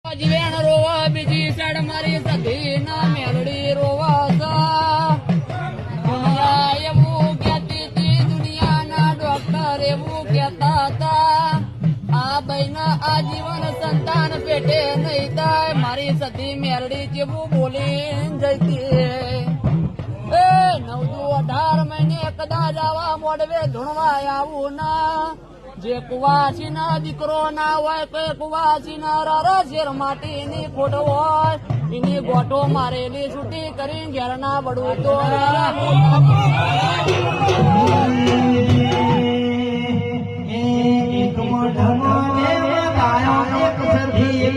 જીવેણ રોવા બીજી સાઈડ મારી સધી ના મેલડી રોવા દુનિયા એવું કહેતી હતી, દુનિયાના ડોક્ટર એવું કહેતા હતા, આ બહેન આજીવન સંતાન પેટે નહીં થાય. મારી સધી મેલડી જેવું બોલી જતી એ 9-18 મહિને કદાચ આવા મોડવે ધૂણવા આવું ના. જે કુવાસી ના દીકરો ના હોય કે કુવાસી ના રારા શેર માટીની ખોટ હોય એની ગોટો મારેલી છૂટી કરી ઘેર ના બળવું તો એક મોઢમાં ગાયો એક સરખી